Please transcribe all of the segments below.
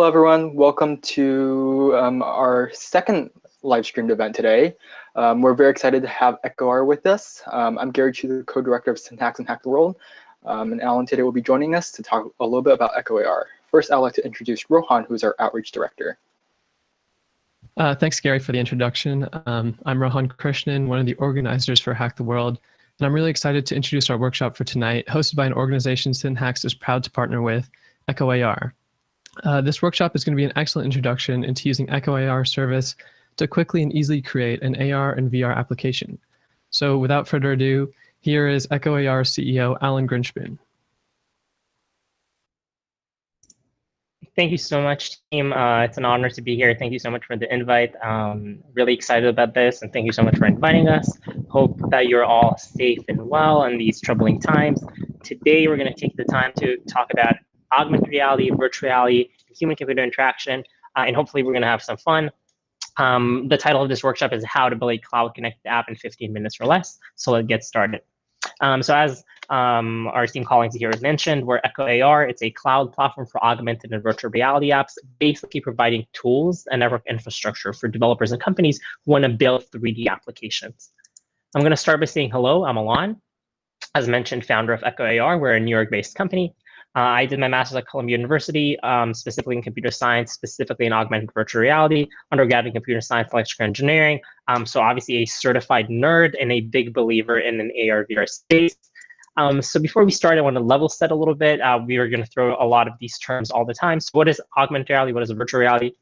Hello, everyone. Welcome to our second live streamed event today. We're very excited to have echoAR with us. I'm Gary Chu, the co-director of synHacks and Hack the World. And Alan today will be joining us to talk a little bit about echoAR. First, I'd like to introduce Rohan, who's our outreach director. Thanks, Gary, for the introduction. I'm Rohan Krishnan, one of the organizers for Hack the World, and I'm really excited to introduce our workshop for tonight, hosted by an organization synHacks is proud to partner with, echoAR. This workshop is going to be an excellent introduction into using echoAR service to quickly and easily create an AR and VR application. So without further ado, here is echoAR CEO Alan Grinspoon. Thank you so much, team. It's an honor to be here. Thank you so much for the invite. Really excited about this, and thank you so much for inviting us. Hope that you're all safe and well in these troubling times. Today, we're going to take the time to talk about augmented reality, virtual reality, human-computer interaction, and hopefully we're going to have some fun. The title of this workshop is How to Build a Cloud-Connected App in 15 Minutes or Less. So let's get started. So as our esteemed colleagues here has mentioned, we're echoAR. It's a cloud platform for augmented and virtual reality apps, basically providing tools and network infrastructure for developers and companies who want to build 3D applications. I'm going to start by saying hello. I'm Alan. As mentioned, founder of echoAR. We're a New York-based company. I did my master's at Columbia University, specifically in computer science, specifically in augmented virtual reality, undergrad in computer science, electrical engineering. So obviously a certified nerd and a big believer in an AR/VR space. So before we start, I want to level set a little bit. We are going to throw a lot of these terms all the time. So what is augmented reality? What is virtual reality?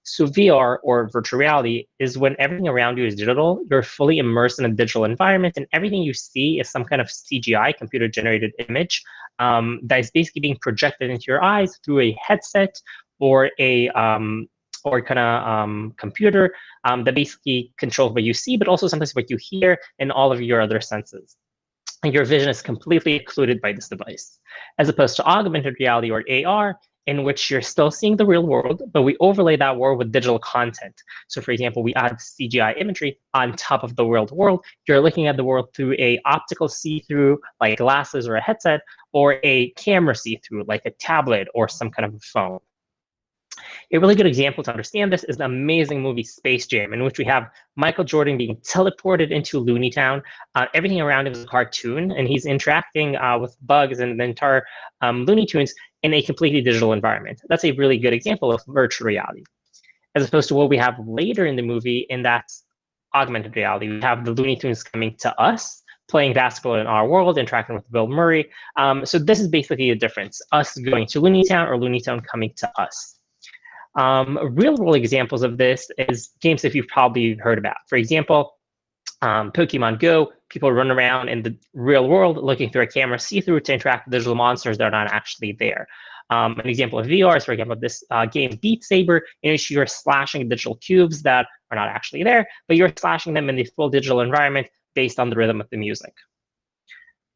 So VR, or virtual reality, is when everything around you is digital. You're fully immersed in a digital environment, and everything you see is some kind of CGI, computer-generated image, that is basically being projected into your eyes through a headset or a computer that basically controls what you see, but also sometimes what you hear and all of your other senses. And your vision is completely occluded by this device, as opposed to augmented reality, or AR, in which you're still seeing the real world, but we overlay that world with digital content. So for example, we add CGI imagery on top of the real world. You're looking at the world through a optical see-through, like glasses or a headset, or a camera see-through, like a tablet or some kind of a phone. A really good example to understand this is the amazing movie Space Jam, in which we have Michael Jordan being teleported into Looney Town. Everything around him is a cartoon, and he's interacting with bugs and the entire Looney Tunes in a completely digital environment. That's a really good example of virtual reality. As opposed to what we have later in the movie, in that augmented reality, we have the Looney Tunes coming to us, playing basketball in our world, interacting with Bill Murray. So this is basically the difference, us going to Looney Town or Looney Town coming to us. Real-world examples of this is games that you've probably heard about. For example, Pokemon Go, people run around in the real world looking through a camera see-through to interact with digital monsters that are not actually there. An example of VR is, for example, this game Beat Saber, in which you're slashing digital cubes that are not actually there, but you're slashing them in the full digital environment based on the rhythm of the music.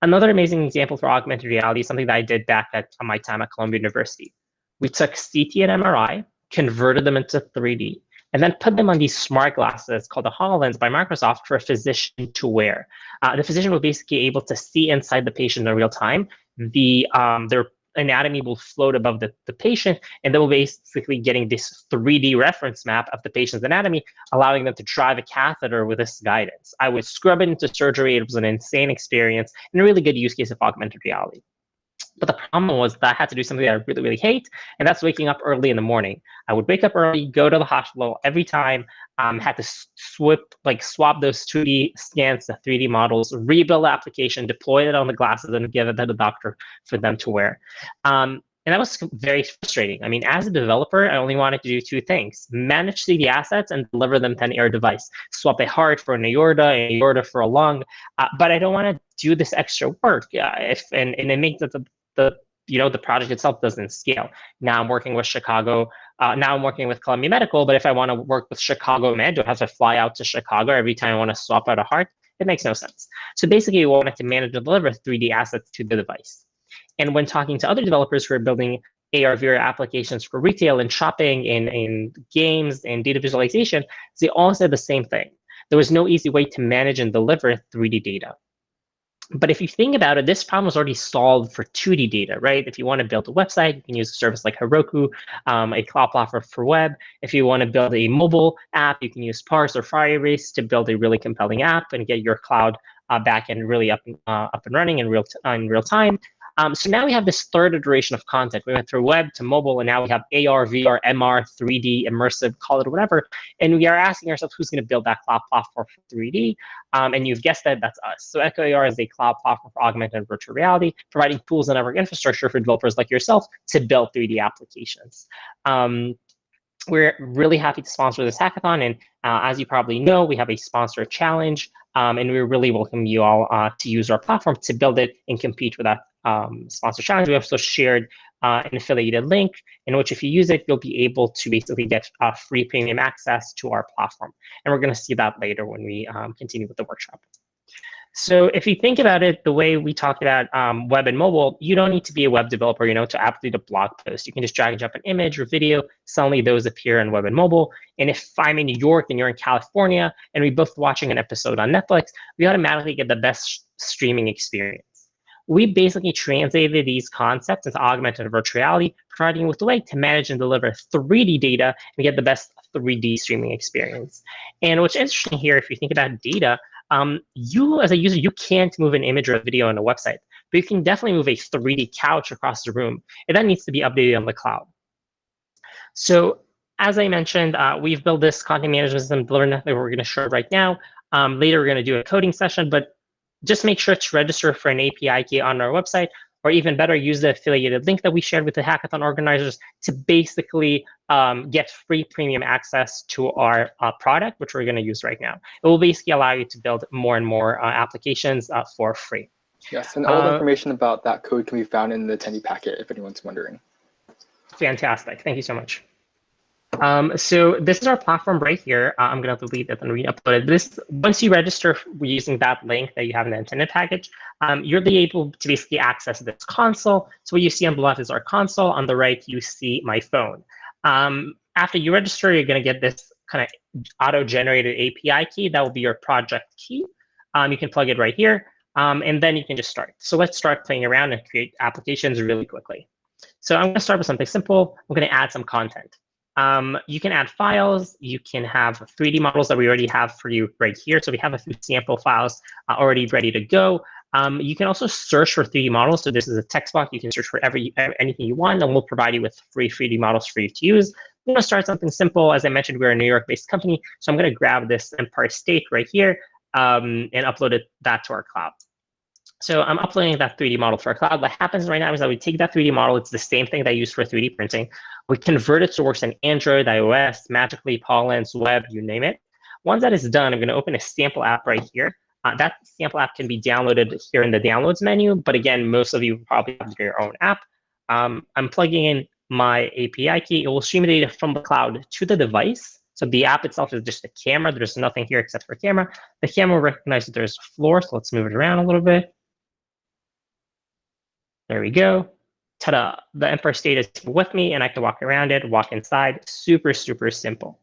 Another amazing example for augmented reality is something that I did back at my time at Columbia University. We took CT and MRI, converted them into 3D, and then put them on these smart glasses called the Hololens by Microsoft for a physician to wear. The physician will basically be able to see inside the patient in real time. Their anatomy will float above the patient, and they will basically getting this 3D reference map of the patient's anatomy, allowing them to drive a catheter with this guidance. I would scrub it into surgery. It was an insane experience and a really good use case of augmented reality. But the problem was that I had to do something that I really, really hate, and that's waking up early in the morning. I would wake up early, go to the hospital every time, had to swap those 2D scans to 3D models, rebuild the application, deploy it on the glasses, and give it to the doctor for them to wear. And that was very frustrating. I mean, as a developer, I only wanted to do two things: manage 3D assets and deliver them to an AR device. Swap a heart for an aorta for a lung. But I don't want to do this extra work and it makes the project itself doesn't scale. Now I'm working with Chicago. Now I'm working with Columbia Medical, but if I want to work with Chicago Med, do I have to fly out to Chicago every time I want to swap out a heart? It makes no sense. So basically, we wanted to manage and deliver 3D assets to the device. And when talking to other developers who are building AR/VR applications for retail and shopping and games and data visualization, they all said the same thing. There was no easy way to manage and deliver 3D data. But if you think about it, this problem was already solved for 2D data, right? If you want to build a website, you can use a service like Heroku, a cloud platform for web. If you want to build a mobile app, you can use Parse or Firebase to build a really compelling app and get your cloud backend really up and running in real time. So now we have this third iteration of content. We went through web to mobile, and now we have AR, VR, MR, 3D, immersive, call it whatever. And we are asking ourselves, who's going to build that cloud platform for 3D? And you've guessed that, that's us. So echoAR is a cloud platform for augmented and virtual reality, providing tools and network infrastructure for developers like yourself to build 3D applications. We're really happy to sponsor this hackathon. And as you probably know, we have a sponsor challenge. And we really welcome you all to use our platform to build it and compete with that sponsor challenge. We also shared an affiliated link in which if you use it, you'll be able to basically get free premium access to our platform. And we're going to see that later when we continue with the workshop. So if you think about it, the way we talked about web and mobile, you don't need to be a web developer, to update a blog post. You can just drag and drop an image or video. Suddenly those appear in web and mobile. And if I'm in New York and you're in California and we're both watching an episode on Netflix, we automatically get the best streaming experience. We basically translated these concepts into augmented virtual reality, providing you with a way to manage and deliver 3D data and get the best 3D streaming experience. And what's interesting here, if you think about data, you as a user, you can't move an image or a video on a website, but you can definitely move a 3D couch across the room, and that needs to be updated on the cloud. So as I mentioned, we've built this content management system that we're going to show right now. Later, we're going to do a coding session, but just make sure to register for an API key on our website, or even better, use the affiliated link that we shared with the hackathon organizers to basically get free premium access to our product, which we're going to use right now. It will basically allow you to build more and more applications for free. Yes, and all the information about that code can be found in the attendee packet, if anyone's wondering. Fantastic. Thank you so much. So this is our platform right here. I'm going to delete it and re-upload it. Once you register using that link that you have in the intended package, you'll be able to basically access this console. So what you see on the left is our console. On the right, you see my phone. After you register, you're going to get this kind of auto-generated API key. That will be your project key. You can plug it right here, and then you can just start. So let's start playing around and create applications really quickly. So I'm going to start with something simple. I'm going to add some content. You can add files. You can have 3D models that we already have for you right here. So we have a few sample files already ready to go. You can also search for 3D models. So this is a text box. You can search for anything you want, and we'll provide you with free 3D models for you to use. I'm going to start something simple. As I mentioned, we're a New York-based company. So I'm going to grab this Empire State right here and upload that to our cloud. So I'm uploading that 3D model for our cloud. What happens right now is that we take that 3D model. It's the same thing that I use for 3D printing. We convert it to work in Android, iOS, Magically, Hololens, web, you name it. Once that is done, I'm going to open a sample app right here. That sample app can be downloaded here in the downloads menu. But again, most of you probably have your own app. I'm plugging in my API key. It will stream the data from the cloud to the device. So the app itself is just a camera. There's nothing here except for a camera. The camera will recognize that there's a floor. So let's move it around a little bit. There we go. Ta-da! The Empire State is with me, and I can walk around it, walk inside. Super, super simple.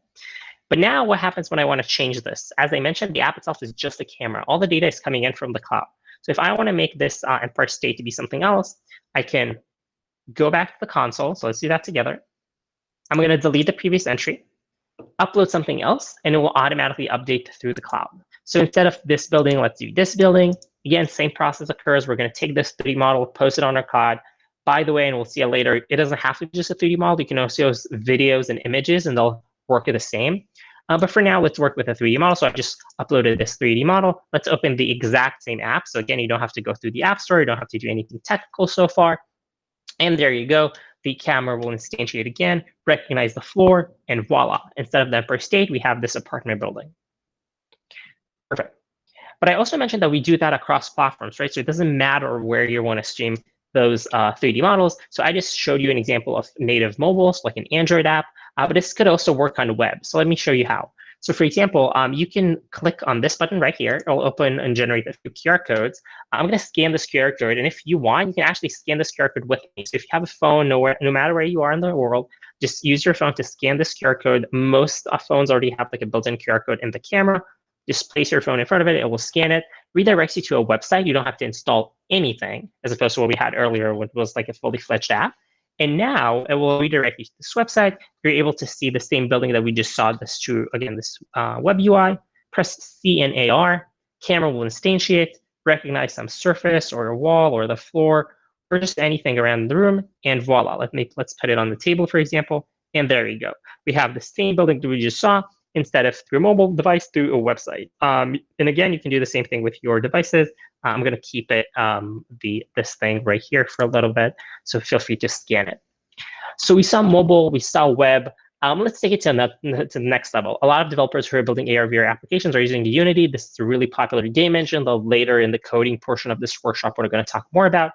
But now what happens when I want to change this? As I mentioned, the app itself is just a camera. All the data is coming in from the cloud. So if I want to make this Empire State to be something else, I can go back to the console. So let's do that together. I'm going to delete the previous entry, upload something else, and it will automatically update through the cloud. So instead of this building, let's do this building. Again, same process occurs. We're going to take this 3D model, post it on our cloud. By the way, and we'll see it later, it doesn't have to be just a 3D model. You can also use videos and images, and they'll work the same. But for now, let's work with a 3D model. So I just uploaded this 3D model. Let's open the exact same app. So again, you don't have to go through the App Store. You don't have to do anything technical so far. And there you go. The camera will instantiate again, recognize the floor, and voila. Instead of the Empire State, we have this apartment building. Perfect. But I also mentioned that we do that across platforms, right? So it doesn't matter where you want to stream those 3D models. So I just showed you an example of native mobile, so like an Android app, but this could also work on web. So let me show you how. So for example, you can click on this button right here. It'll open and generate a few QR codes. I'm going to scan this QR code. And if you want, you can actually scan this QR code with me. So if you have a phone, no matter where you are in the world, just use your phone to scan this QR code. Most phones already have like a built-in QR code in the camera. Just place your phone in front of it. It will scan it. redirects you to a website. You don't have to install anything, as opposed to what we had earlier, which was like a fully fledged app. And now it will redirect you to this website. You're able to see the same building that we just saw this to, again, this web UI. Press synAR, camera will instantiate, recognize some surface or a wall or the floor or just anything around the room, and voila. Let's put it on the table, for example, and there you go. We have the same building that we just saw, instead of through a mobile device, through a website. And again, you can do the same thing with your devices. I'm going to keep it this thing right here for a little bit, so feel free to scan it. So we saw mobile, we saw web. Let's take it to the next level. A lot of developers who are building AR/VR applications are using Unity. This is a really popular game engine, though later in the coding portion of this workshop, we're going to talk more about.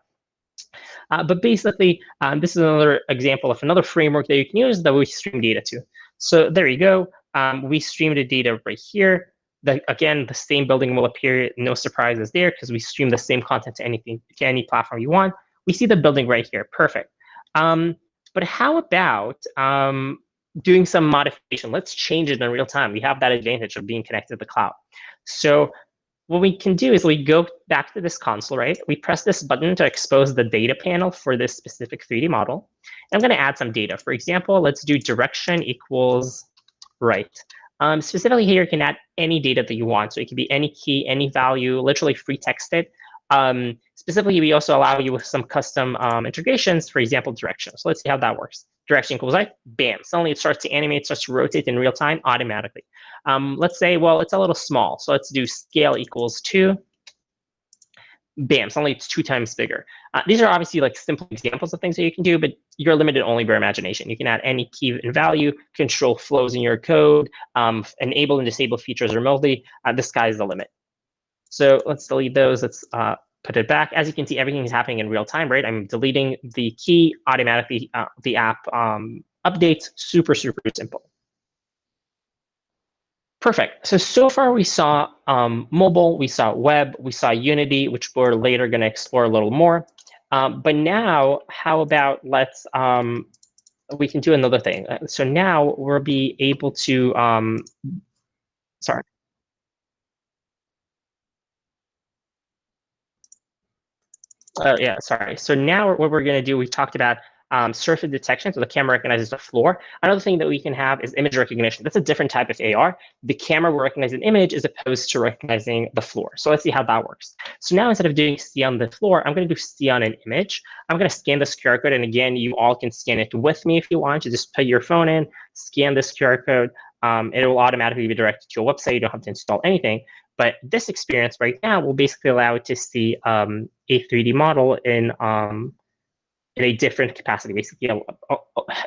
But basically, this is another example of another framework that you can use that we stream data to. So there you go. We stream the data right here. Again, the same building will appear. No surprises there because we stream the same content to any platform you want. We see the building right here. Perfect. But how about doing some modification? Let's change it in real time. We have that advantage of being connected to the cloud. So what we can do is we go back to this console, right? We press this button to expose the data panel for this specific 3D model. I'm going to add some data. For example, let's do direction equals right. Specifically here, you can add any data that you want. So it could be any key, any value, literally free text it. Specifically, we also allow you with some custom integrations, for example, direction. So let's see how that works. Direction equals right, bam. Suddenly it starts to animate, starts to rotate in real time automatically. Let's say, well, it's a little small. So let's do scale equals 2. Bam, suddenly it's 2 times bigger. These are obviously like simple examples of things that you can do, but you're limited only by imagination. You can add any key and value, control flows in your code, enable and disable features remotely. The sky's the limit. So let's delete those. Let's put it back. As you can see, everything is happening in real time, right? I'm deleting the key automatically. The app updates, super, super simple. Perfect. So far we saw mobile, we saw web, we saw Unity, which we're later going to explore a little more. But now, how about we can do another thing. So now we'll be able to, sorry. Yeah, sorry. So now what we're going to do, we talked about surface detection, so the camera recognizes the floor. Another thing that we can have is image recognition. That's a different type of AR. The camera will recognize an image as opposed to recognizing the floor. So let's see how that works. So now instead of doing see on the floor, I'm going to do see on an image. I'm going to scan this QR code. And again, you all can scan it with me if you want. You just put your phone in, scan this QR code. It will automatically be directed to a website. You don't have to install anything. But this experience right now will basically allow it to see a 3D model in a different capacity. Basically,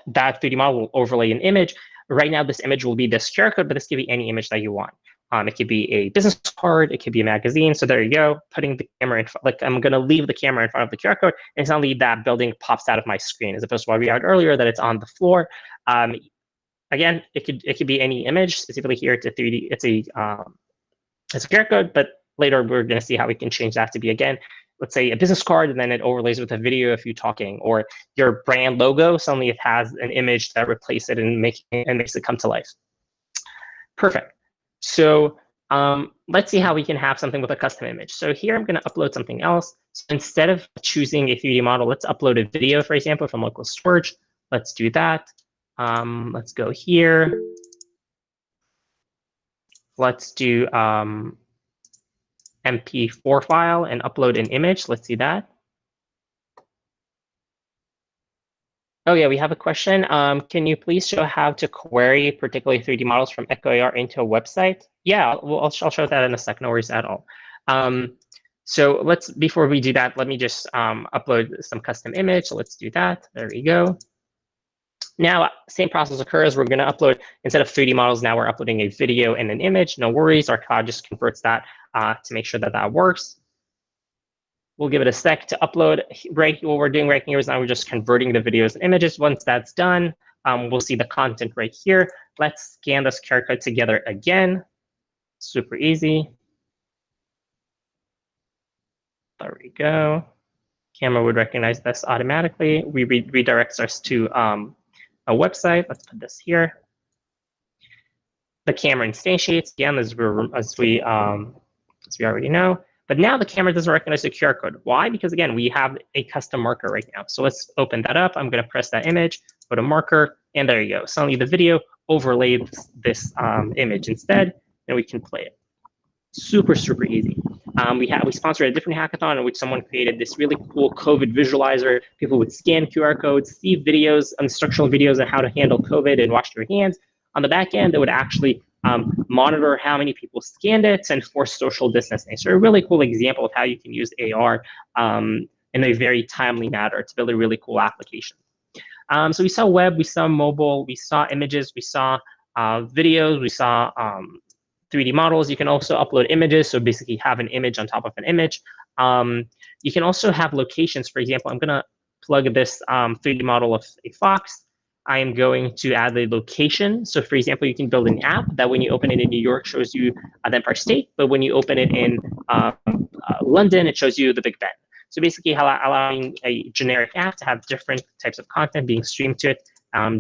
that 3D model will overlay an image. Right now, this image will be this QR code, but this could be any image that you want. It could be a business card. It could be a magazine. So there you go. Putting the camera in front, like I'm going to leave the camera in front of the QR code, and suddenly that building pops out of my screen, as opposed to what we had earlier that it's on the floor. Again, it could be any image. Specifically here, it's a 3D. It's a QR code, but later we're going to see how we can change that to be, again, let's say a business card, and then it overlays with a video of you talking, or your brand logo, suddenly it has an image that replaces it and makes it come to life. Perfect. So let's see how we can have something with a custom image. So here I'm going to upload something else. So instead of choosing a 3D model, let's upload a video, for example, from local storage. Let's do that. Let's go here. Let's do MP4 file and upload an image. Let's see that. Oh yeah, we have a question. Can you please show how to query particularly 3D models from echoAR into a website? Yeah, well, I'll show that in a second. No worries at all. So before we do that, let me just upload some custom image. So let's do that. There we go. Now, same process occurs. We're going to upload, instead of 3D models, now we're uploading a video and an image. No worries. Our cloud just converts that to make sure that that works. We'll give it a sec to upload. Right, what we're doing right here is now we're just converting the videos and images. Once that's done, we'll see the content right here. Let's scan this QR code together again. Super easy. There we go. Camera would recognize this automatically. We redirects us to a website. Let's put this here. The camera instantiates again, as we already know. But now the camera doesn't recognize the QR code. Why? Because again, we have a custom marker right now. So let's open that up. I'm going to press that image, put a marker, and there you go. Suddenly the video overlaid this image instead, and we can play it. Super, super easy. We sponsored a different hackathon in which someone created this really cool COVID visualizer. People would scan QR codes, see videos, instructional videos on how to handle COVID and wash their hands. On the back end, they would actually monitor how many people scanned it and enforce social distancing. So a really cool example of how you can use AR in a very timely manner to build a really cool application. So we saw web, we saw mobile, we saw images, we saw videos, we saw 3D models. You can also upload images, so basically have an image on top of an image. You can also have locations. For example, I'm going to plug this 3D model of a fox. I am going to add a location. So for example, you can build an app that when you open it in New York shows you the Empire State, but when you open it in London, it shows you the Big Ben. So basically allowing a generic app to have different types of content being streamed to it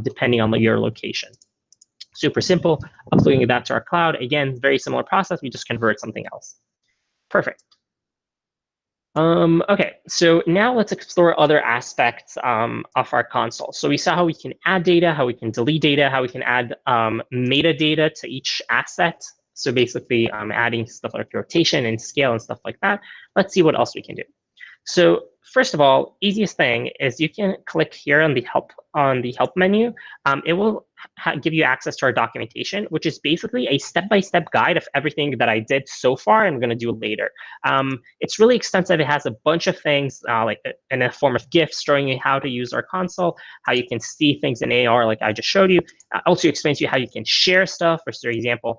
depending on your location. Super simple, uploading that to our cloud. Again, very similar process, we just convert something else. Perfect. Okay, so now let's explore other aspects of our console. So we saw how we can add data, how we can delete data, how we can add metadata to each asset. So basically adding stuff like rotation and scale and stuff like that. Let's see what else we can do. So first of all, easiest thing is you can click here on the help menu. It will give you access to our documentation, which is basically a step-by-step guide of everything that I did so far and I'm going to do later. It's really extensive. It has a bunch of things like in a form of GIFs showing you how to use our console, how you can see things in AR like I just showed you. Also explains to you how you can share stuff. For example,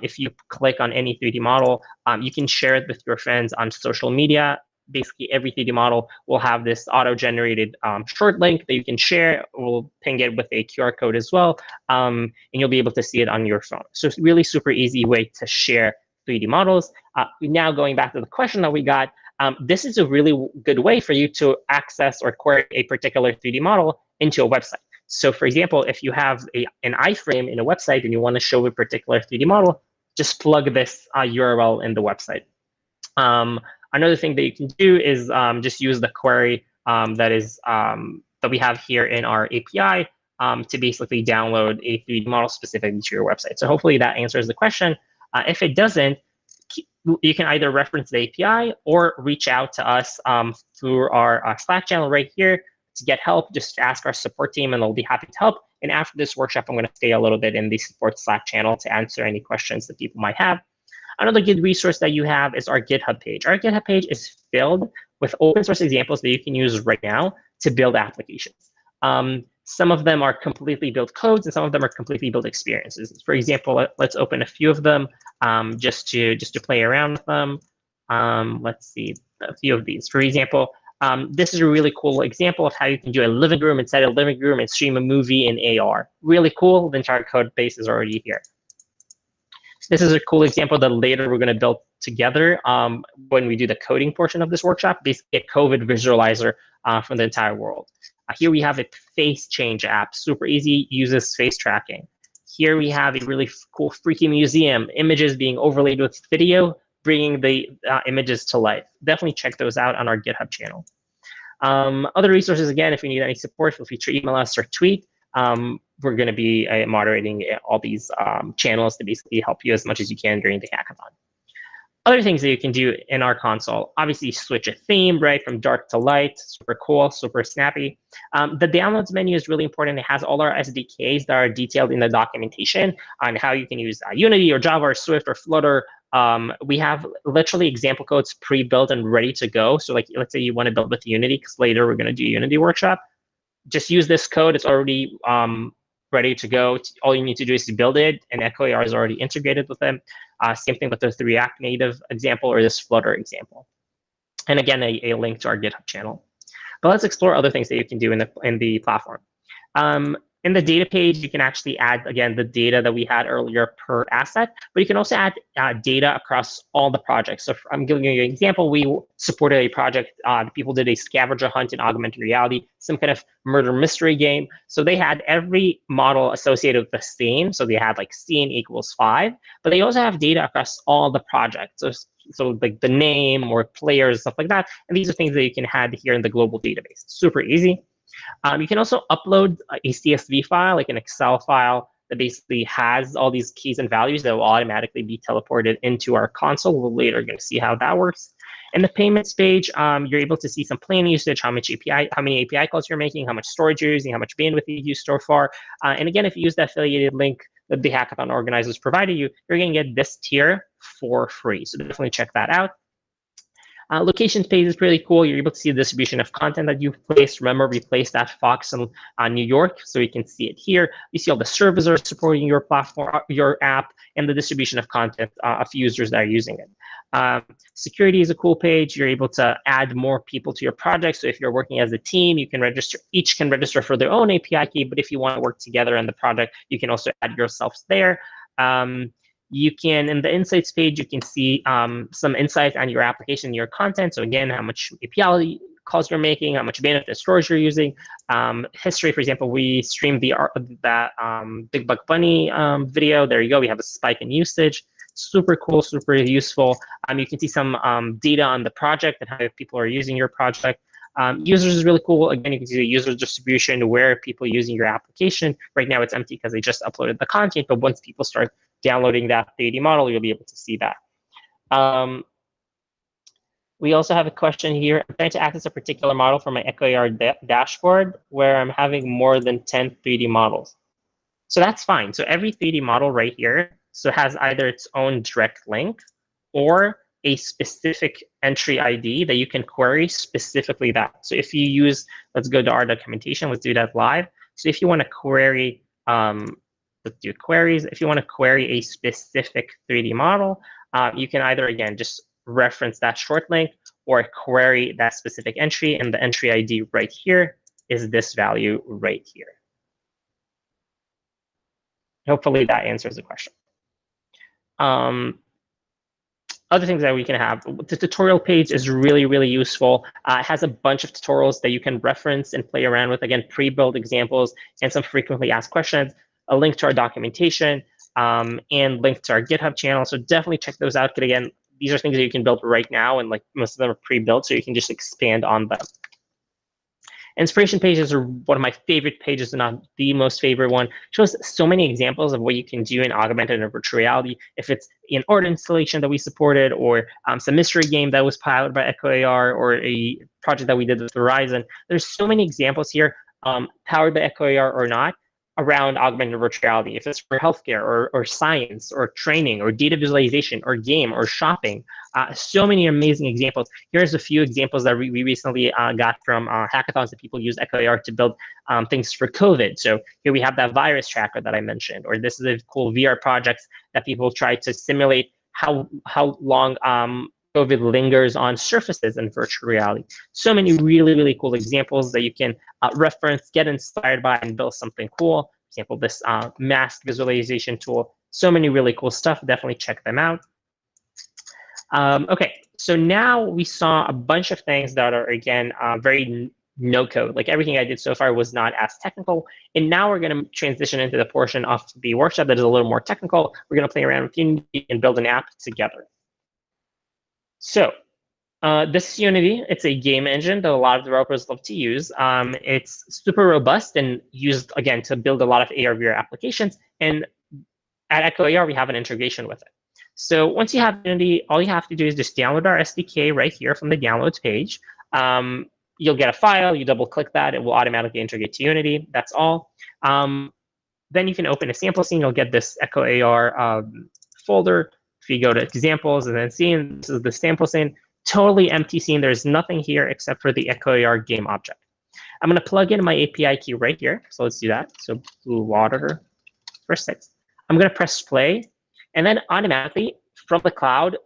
if you click on any 3D model, you can share it with your friends on social media. Basically, every 3D model will have this auto-generated short link that you can share. We'll ping it with a QR code as well, and you'll be able to see it on your phone. So it's really super easy way to share 3D models. Now going back to the question that we got, this is a really good way for you to access or query a particular 3D model into a website. So for example, if you have an iframe in a website and you want to show a particular 3D model, just plug this URL in the website. Another thing that you can do is just use the query that we have here in our API to basically download a 3D model specifically to your website. So hopefully that answers the question. If it doesn't, you can either reference the API or reach out to us through our Slack channel right here to get help. Just ask our support team and they'll be happy to help. And after this workshop, I'm going to stay a little bit in the support Slack channel to answer any questions that people might have. Another good resource that you have is our GitHub page. Our GitHub page is filled with open source examples that you can use right now to build applications. Some of them are completely built codes, and some of them are completely built experiences. For example, let's open a few of them just to play around with them. Let's see a few of these. For example, this is a really cool example of how you can do a living room inside a living room and stream a movie in AR. Really cool. The entire code base is already here. This is a cool example that later we're going to build together when we do the coding portion of this workshop, basically a COVID visualizer for the entire world. Here we have a face change app, super easy, uses face tracking. Here we have a really cool freaky museum, images being overlaid with video, bringing the images to life. Definitely check those out on our GitHub channel. Other resources, again, if you need any support, feel free to email us or tweet. We're going to be moderating all these channels to basically help you as much as you can during the hackathon. Other things that you can do in our console, obviously switch a theme, right, from dark to light, super cool, super snappy. The downloads menu is really important. It has all our SDKs that are detailed in the documentation on how you can use Unity or Java or Swift or Flutter. We have literally example codes pre-built and ready to go. So like, let's say you want to build with Unity, because later we're going to do a Unity workshop. Just use this code. It's already ready to go. All you need to do is to build it, and echoAR is already integrated with them. Same thing with the React Native example or this Flutter example. And again, a link to our GitHub channel. But let's explore other things that you can do in the platform. In the data page, you can actually add, again, the data that we had earlier per asset, but you can also add data across all the projects. So I'm giving you an example. We supported a project. People did a scavenger hunt in augmented reality, some kind of murder mystery game. So they had every model associated with the scene. So they had like scene equals 5, but they also have data across all the projects. So like the name or players, stuff like that. And these are things that you can add here in the global database. Super easy. You can also upload a CSV file, like an Excel file that basically has all these keys and values that will automatically be teleported into our console. We're later going to see how that works. In the payments page, you're able to see some plan usage, how many API calls you're making, how much storage you're using, how much bandwidth you use so far. And again, if you use the affiliated link that the hackathon organizers provided you, you're going to get this tier for free. So definitely check that out. Locations page is pretty cool. You're able to see the distribution of content that you've placed. Remember, we placed that Fox in New York, so you can see it here. You see all the servers are supporting your platform, your app, and the distribution of content of users that are using it. Security is a cool page. You're able to add more people to your project. So if you're working as a team, you can register. Each can register for their own API key, but if you want to work together in the project, you can also add yourselves there. You can, in the insights page, you can see some insights on your application, your content. So again, how much API calls you're making, how much bandwidth and storage you're using. History, for example, we streamed that Big Buck Bunny video. There you go. We have a spike in usage. Super cool, super useful. You can see some data on the project and how people are using your project. Users is really cool. Again, you can see the user distribution, where people are using your application. Right now, it's empty because they just uploaded the content. But once people start downloading that 3D model, you'll be able to see that. We also have a question here. I'm trying to access a particular model for my echoAR dashboard where I'm having more than 10 3D models. So that's fine. So every 3D model right here has either its own direct link or a specific entry ID that you can query specifically that. So if you use, let's go to our documentation. Let's do that live. So if you want to query, let's do queries. If you want to query a specific 3D model, you can either, again, just reference that short link or query that specific entry. And the entry ID right here is this value right here. Hopefully that answers the question. Other things that we can have, the tutorial page is really, really useful. It has a bunch of tutorials that you can reference and play around with. Again, pre-built examples and some frequently asked questions, a link to our documentation, and link to our GitHub channel. So definitely check those out. But again, these are things that you can build right now, and like most of them are pre-built, so you can just expand on them. Inspiration pages are one of my favorite pages, and not the most favorite one. It shows so many examples of what you can do in augmented and virtual reality. If it's an art installation that we supported, or some mystery game that was piloted by echoAR, or a project that we did with Verizon, there's so many examples here, powered by echoAR or not, around augmented virtual reality. If it's for healthcare or science or training or data visualization or game or shopping, so many amazing examples. Here's a few examples that we recently got from hackathons that people use echoAR to build things for COVID. So here we have that virus tracker that I mentioned, or this is a cool VR project that people try to simulate how long COVID lingers on surfaces in virtual reality. So many really, really cool examples that you can reference, get inspired by, and build something cool. For example, this mask visualization tool. So many really cool stuff. Definitely check them out. Okay, so now we saw a bunch of things that are, again, very no code. Like everything I did so far was not as technical. And now we're going to transition into the portion of the workshop that is a little more technical. We're going to play around with Unity and build an app together. So this is Unity. It's a game engine that a lot of developers love to use. It's super robust and used, again, to build a lot of AR/VR applications. And at echoAR, we have an integration with it. So once you have Unity, all you have to do is just download our SDK right here from the downloads page. You'll get a file. You double-click that. It will automatically integrate to Unity. That's all. Then you can open a sample scene. You'll get this echoAR folder. If you go to examples and then scene, this is the sample scene, totally empty scene. There's nothing here except for the echoAR game object. I'm going to plug in my API key right here. So let's do that. So blue water for 6. I'm going to press play. And then automatically from the cloud,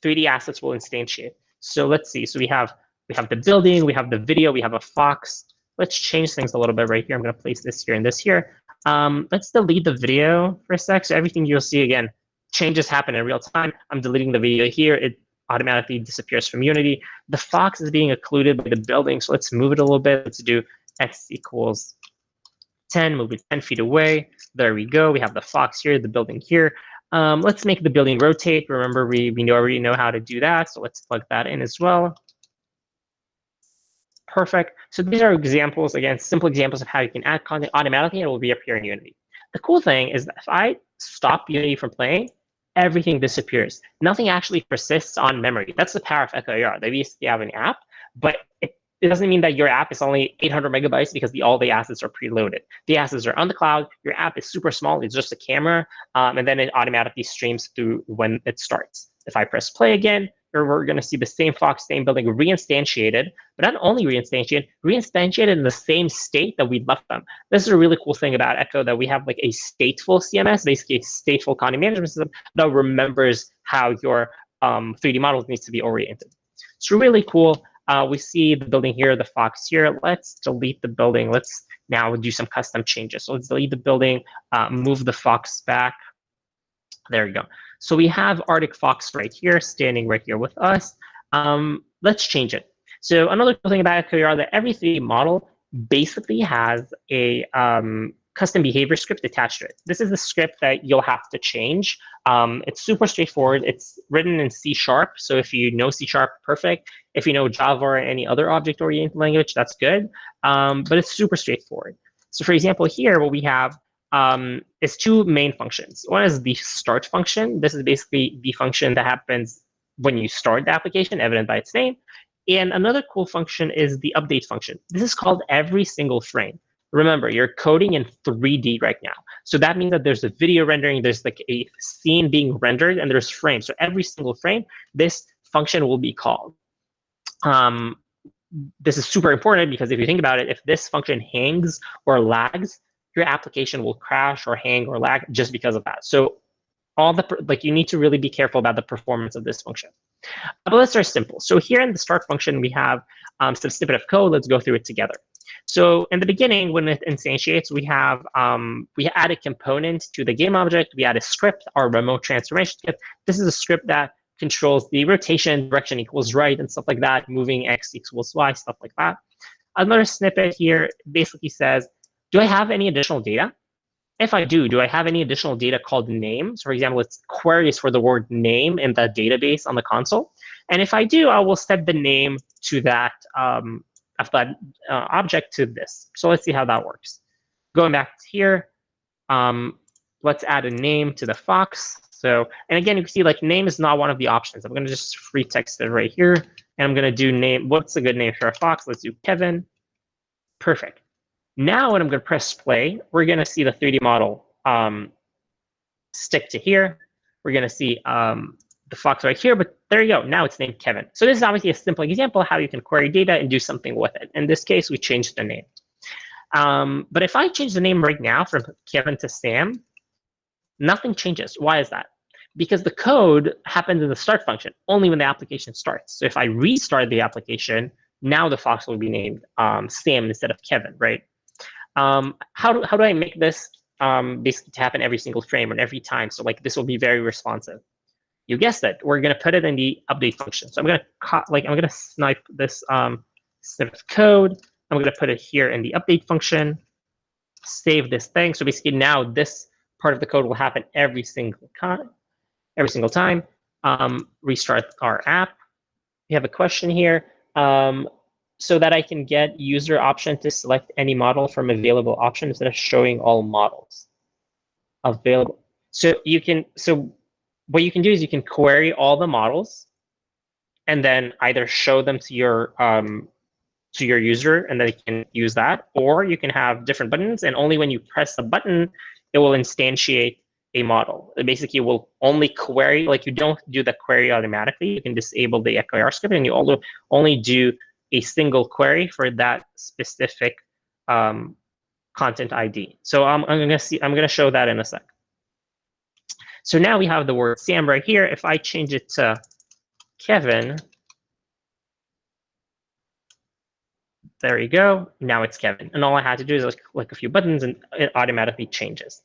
3D assets will instantiate. So let's see. So we have the building, we have the video, we have a fox. Let's change things a little bit right here. I'm going to place this here and this here. Let's delete the video for a sec. So everything you'll see, again, changes happen in real time. I'm deleting the video here. It automatically disappears from Unity. The fox is being occluded by the building. So let's move it a little bit. Let's do x equals 10, move it 10 feet away. There we go. We have the fox here, the building here. Let's make the building rotate. Remember, we already know how to do that. So let's plug that in as well. Perfect. So these are examples, again, simple examples of how you can add content automatically and it will reappear in Unity. The cool thing is that if I stop Unity from playing, everything disappears. Nothing actually persists on memory. That's the power of echoAR. They basically have an app, but it doesn't mean that your app is only 800 megabytes because all the assets are preloaded. The assets are on the cloud. Your app is super small. It's just a camera, and then it automatically streams through when it starts. If I press play again, we're going to see the same fox, same building reinstantiated, but not only reinstantiated in the same state that we left them. This is a really cool thing about Echo, that we have like a stateful CMS, basically a stateful content management system that remembers how your 3D models needs to be oriented. It's really cool. We see the building here, the fox here. Let's delete the building. Let's now do some custom changes. So let's delete the building, move the fox back. There we go. So we have Arctic Fox right here, standing right here with us. Let's change it. So another cool thing about echoAR, that every 3D model basically has a custom behavior script attached to it. This is the script that you'll have to change. It's super straightforward. It's written in C#. So if you know C#, perfect. If you know Java or any other object-oriented language, that's good. But it's super straightforward. So for example, here, what we have is two main functions. One is the start function. This is basically the function that happens when you start the application, evident by its name. And another cool function is the update function. This is called every single frame. Remember, you're coding in 3D right now. So that means that there's a video rendering, there's like a scene being rendered, and there's frames. So every single frame, this function will be called. This is super important because if you think about it, if this function hangs or lags, your application will crash or hang or lag just because of that. So you need to really be careful about the performance of this function. But let's start simple. So here in the start function, we have some snippet of code. Let's go through it together. So in the beginning, when it instantiates, we add a component to the game object. We add a script, our remote transformation script. This is a script that controls the rotation, direction equals right, and stuff like that, moving x equals y, stuff like that. Another snippet here basically says, do I have any additional data? If I do I have any additional data called name? So for example, it's queries for the word name in the database on the console. And if I do, I will set the name to that object to this. So let's see how that works. Going back here, let's add a name to the fox. So, and again, you can see like name is not one of the options. I'm going to just free text it right here. And I'm going to do name. What's a good name for a fox? Let's do Kevin. Perfect. Now when I'm going to press play, we're going to see the 3D model stick to here. We're going to see the fox right here, but there you go. Now it's named Kevin. So this is obviously a simple example of how you can query data and do something with it. In this case, we changed the name. But if I change the name right now from Kevin to Sam, nothing changes. Why is that? Because the code happens in the start function only when the application starts. So if I restart the application, now the fox will be named Sam instead of Kevin, right? How do I make this basically to happen every single frame and every time? So like this will be very responsive. You guessed it. We're going to put it in the update function. So I'm going to snipe this snippet of code. I'm going to put it here in the update function. Save this thing. So basically now this part of the code will happen every single time. Restart our app. We have a question here. So that I can get user option to select any model from available option instead of showing all models available. So what you can do is you can query all the models and then either show them to your user and they can use that, or you can have different buttons and only when you press the button, it will instantiate a model. It basically will only query, like you don't do the query automatically. You can disable the echoAR script and you only do a single query for that specific content ID. So I'm going to show that in a sec. So now we have the word Sam right here. If I change it to Kevin, There you go. Now it's Kevin. And all I had to do is click a few buttons and it automatically changes.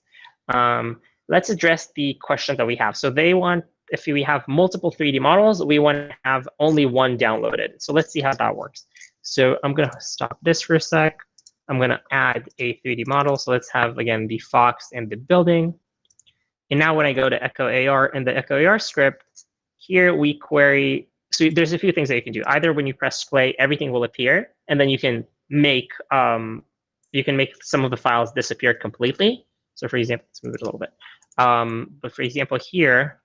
Let's address the question that we have. So they want, if we have multiple 3D models, we want to have only one downloaded. So let's see how that works. So I'm going to stop this for a sec. I'm going to add a 3D model. So let's have, again, the fox and the building. And now when I go to echoAR and the echoAR script, here we query. So there's a few things that you can do. Either when you press play, everything will appear, and then you can make some of the files disappear completely. So for example, let's move it a little bit. But for example, here,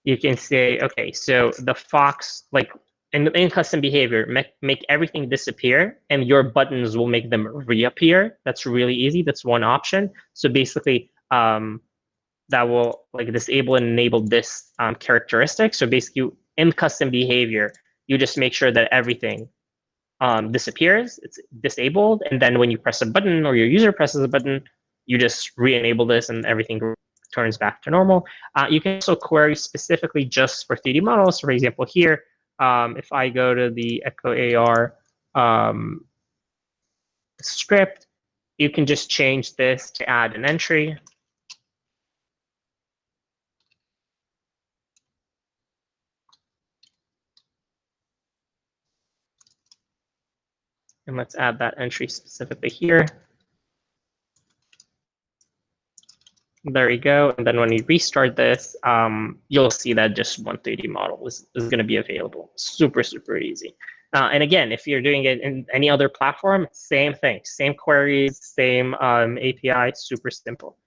you can say, okay, so the fox, like in custom behavior, make everything disappear, and your buttons will make them reappear. That's really easy. That's one option. So basically, that will like disable and enable this characteristic. So basically, in custom behavior, you just make sure that everything disappears, it's disabled, and then when you press a button or your user presses a button, you just re-enable this and everything turns back to normal. You can also query specifically just for 3D models. For example, here, if I go to the echoAR script, you can just change this to add an entry. And let's add that entry specifically here. There you go. And then when you restart this, you'll see that just one 3D model is going to be available. Super, super easy. And again, if you're doing it in any other platform, same thing. Same queries, same API, super simple.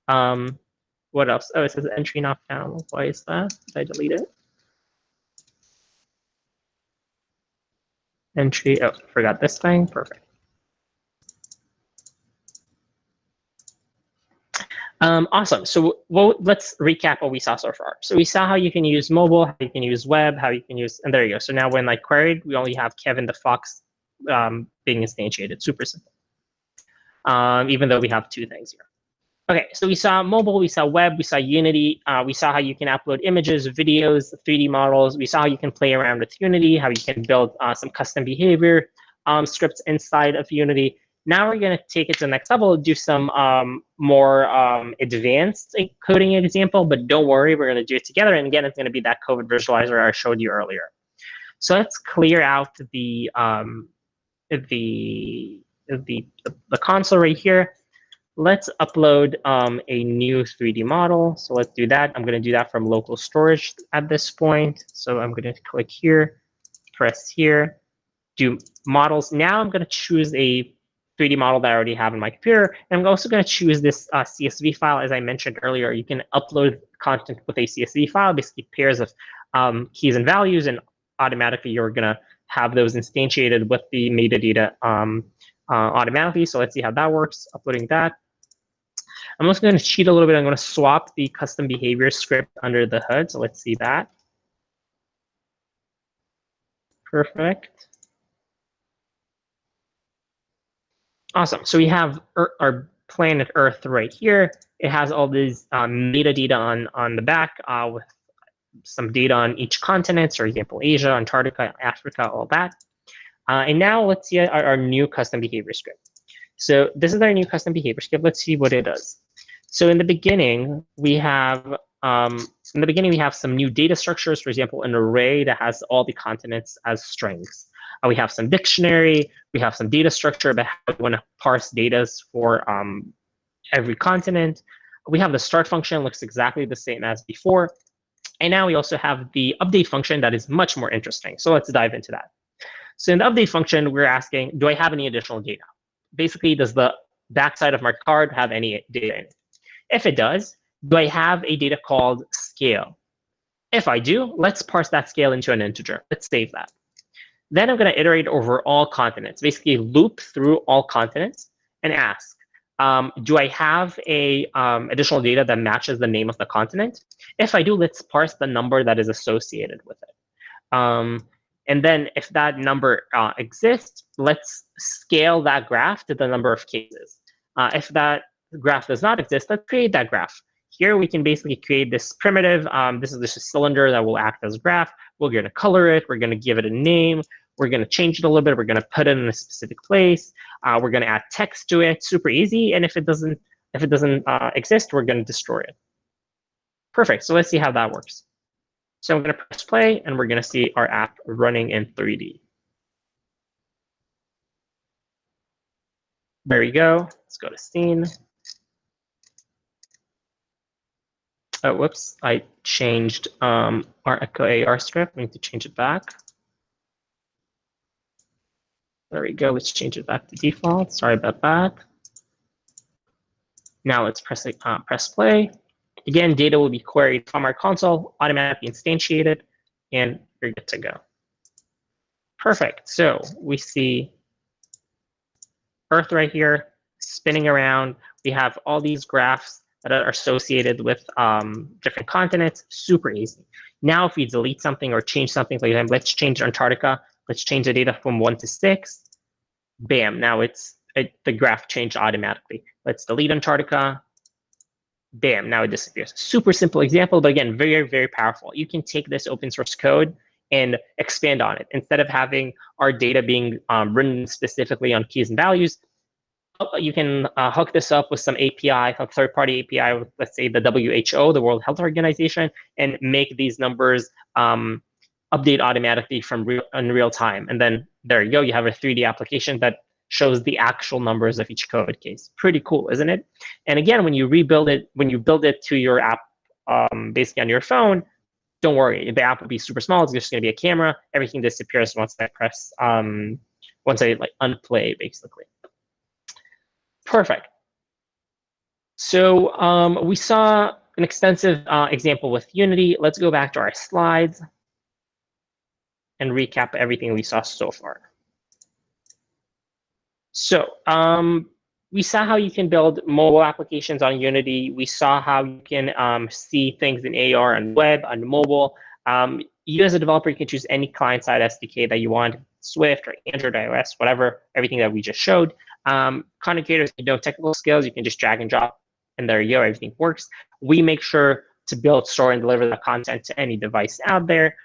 What else? Oh, it says entry not found. Why is that? Did I delete it? Entry, oh, forgot this thing. Perfect. Awesome. So let's recap what we saw so far. So we saw how you can use mobile, how you can use web, how you can use, and there you go. So now when I queried, we only have Kevin the fox being instantiated. Super simple. Even though we have two things here. Okay, so we saw mobile, we saw web, we saw Unity, we saw how you can upload images, videos, 3D models. We saw how you can play around with Unity, how you can build some custom behavior scripts inside of Unity. Now we're going to take it to the next level, do some more advanced coding example, but don't worry, we're going to do it together. And again, it's going to be that code visualizer I showed you earlier. So let's clear out the console right here. Let's upload a new 3D model. So let's do that. I'm going to do that from local storage at this point. So I'm going to click here, press here, do models. Now I'm going to choose a 3D model that I already have in my computer. And I'm also going to choose this CSV file. As I mentioned earlier, you can upload content with a CSV file, basically pairs of keys and values, and automatically you're going to have those instantiated with the metadata automatically. So let's see how that works, uploading that. I'm also going to cheat a little bit. I'm going to swap the custom behavior script under the hood. So let's see that. Perfect. Awesome. So we have our planet Earth right here. It has all these metadata on the back with some data on each continent, for example, Asia, Antarctica, Africa, all that. And now let's see our new custom behavior script. So this is our new custom behavior script. Let's see what it does. So in the beginning, we have some new data structures. For example, an array that has all the continents as strings. We have some dictionary. We have some data structure about how we want to parse data for every continent. We have the start function, looks exactly the same as before. And now we also have the update function that is much more interesting. So let's dive into that. So in the update function, we're asking, do I have any additional data? Basically, does the backside of my card have any data in it? If it does, do I have a data called scale? If I do, let's parse that scale into an integer. Let's save that. Then I'm going to iterate over all continents, basically loop through all continents and ask, do I have a additional data that matches the name of the continent? If I do, let's parse the number that is associated with it. And then if that number exists, let's scale that graph to the number of cases. If that graph does not exist, let's create that graph. Here we can basically create this primitive. This is just a cylinder that will act as a graph. We're going to color it. We're going to give it a name. We're going to change it a little bit. We're going to put it in a specific place. We're going to add text to it. Super easy. And if it doesn't exist, we're going to destroy it. Perfect. So let's see how that works. So I'm going to press play, and we're going to see our app running in 3D. There we go. Let's go to scene. Oh, whoops. I changed our echoAR script. We need to change it back. There we go. Let's change it back to default. Sorry about that. Now let's press play. Again, data will be queried from our console, automatically instantiated, and you're good to go. Perfect. So we see Earth right here spinning around. We have all these graphs that are associated with different continents. Super easy. Now, if we delete something or change something, like let's change Antarctica. Let's change the data from 1 to 6. Bam. Now the graph changed automatically. Let's delete Antarctica. Bam. Now it disappears. Super simple example, but again, very, very powerful. You can take this open source code and expand on it. Instead of having our data being written specifically on keys and values, you can hook this up with some API, a third-party API, with, let's say, the WHO, the World Health Organization, and make these numbers update automatically in real time. And then there you go. You have a 3D application that shows the actual numbers of each code case. Pretty cool, isn't it? And again, when you rebuild it, when you build it to your app, basically on your phone, don't worry. The app will be super small. It's just going to be a camera. Everything disappears once I press, once I unplay, basically. Perfect. So we saw an extensive example with Unity. Let's go back to our slides and recap everything we saw so far. So we saw how you can build mobile applications on Unity. We saw how you can see things in AR and web and mobile. You as a developer, you can choose any client-side SDK that you want, Swift or Android, iOS, whatever, everything that we just showed. Content creators, you know, technical skills, you can just drag and drop, and there you go, everything works. We make sure to build, store, and deliver the content to any device out there.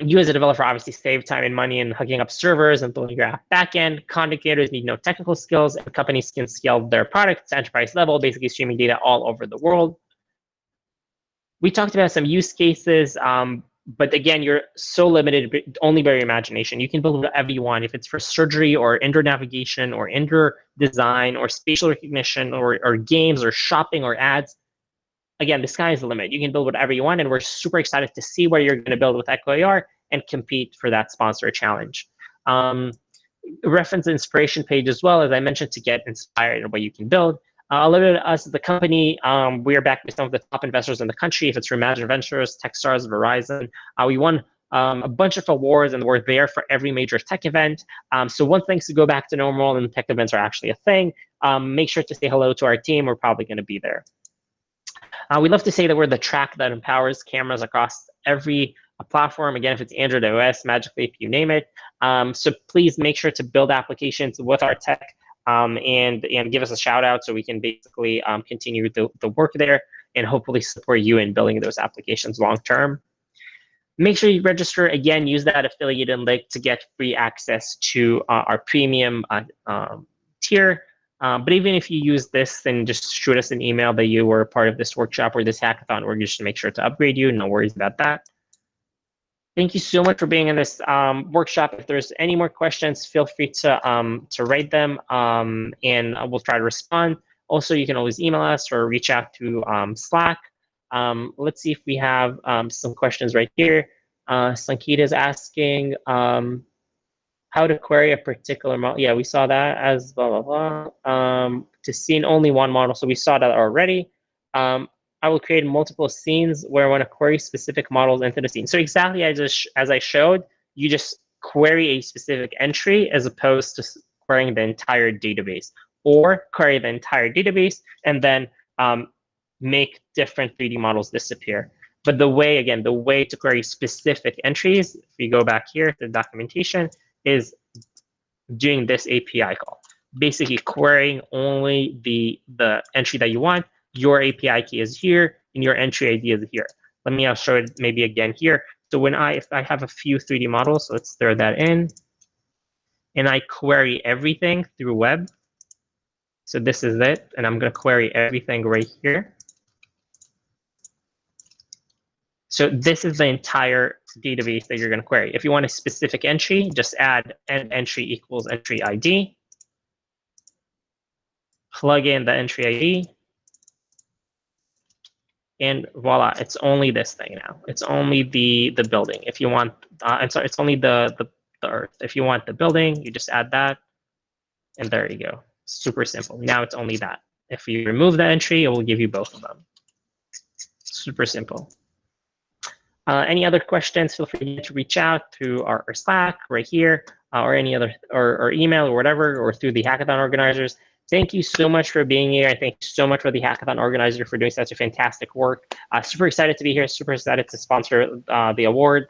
You as a developer obviously save time and money in hooking up servers and building your app backend. Content creators need no technical skills, and companies can scale their products to enterprise level, basically streaming data all over the world. We talked about some use cases, but again, you're so limited only by your imagination. You can build whatever you want. If it's for surgery or indoor navigation or indoor design or spatial recognition or games or shopping or ads, again, the sky is the limit. You can build whatever you want, and we're super excited to see what you're going to build with echoAR and compete for that sponsor challenge. Reference the inspiration page as well, as I mentioned, to get inspired in what you can build. A little bit of us as the company, we are backed by some of the top investors in the country. If it's Imagine Ventures, Techstars, Verizon, we won a bunch of awards, and we're there for every major tech event. So once things go back to normal and tech events are actually a thing, make sure to say hello to our team. We're probably going to be there. We love to say that we're the track that empowers cameras across every platform. Again, if it's Android, iOS, magically, if you name it. So please make sure to build applications with our tech and give us a shout out so we can basically continue the work there and hopefully support you in building those applications long term. Make sure you register. Again, use that affiliated link to get free access to our premium tier. But even if you use this, then just shoot us an email that you were a part of this workshop or this hackathon. We're just to make sure to upgrade you. No worries about that. Thank you so much for being in this workshop. If there's any more questions, feel free to write them, and we'll try to respond. Also, you can always email us or reach out to Slack. Let's see if we have some questions right here. Sankita is asking how to query a particular model. Yeah, we saw that as blah, blah, blah. To scene only one model. So we saw that already. I will create multiple scenes where I want to query specific models into the scene. So exactly as I showed, you just query a specific entry as opposed to querying the entire database, or query the entire database and then make different 3D models disappear. But the way to query specific entries, if you go back here to the documentation, is doing this API call. Basically querying only the entry that you want. Your API key is here, and your entry ID is here. Let me show it maybe again here. So if I have a few 3D models, so let's throw that in, and I query everything through web. So this is it, and I'm going to query everything right here. So this is the entire database that you're going to query. If you want a specific entry, just add entry equals entry ID. Plug in the entry ID. And voila, it's only this thing now. It's only the building. If you want, I'm sorry, it's only the earth. If you want the building, you just add that. And there you go. Super simple. Now it's only that. If you remove the entry, it will give you both of them. Super simple. Any other questions, feel free to reach out through our Slack right here, or any other, or email or whatever, or through the hackathon organizers. Thank you so much for being here. I thank you so much for the hackathon organizer for doing such a fantastic work. Super excited to be here. Super excited to sponsor the award.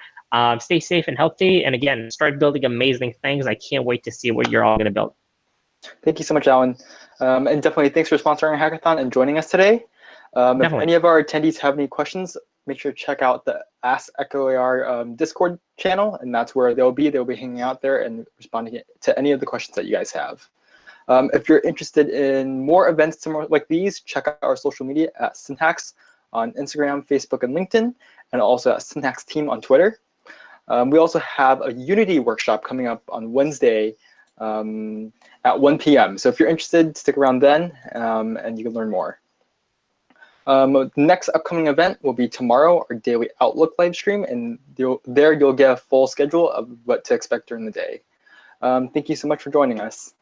Stay safe and healthy. And again, start building amazing things. I can't wait to see what you're all going to build. Thank you so much, Alan. And definitely thanks for sponsoring our hackathon and joining us today. If any of our attendees have any questions, make sure to check out the Ask echoAR Discord channel, and that's where they'll be. They'll be hanging out there and responding to any of the questions that you guys have. If you're interested in more events similar like these, check out our social media at synHacks on Instagram, Facebook, and LinkedIn, and also at synHacks Team on Twitter. We also have a Unity workshop coming up on Wednesday at 1 p.m. So if you're interested, stick around then, and you can learn more. The next upcoming event will be tomorrow, our daily Outlook live stream, and there you'll get a full schedule of what to expect during the day. Thank you so much for joining us.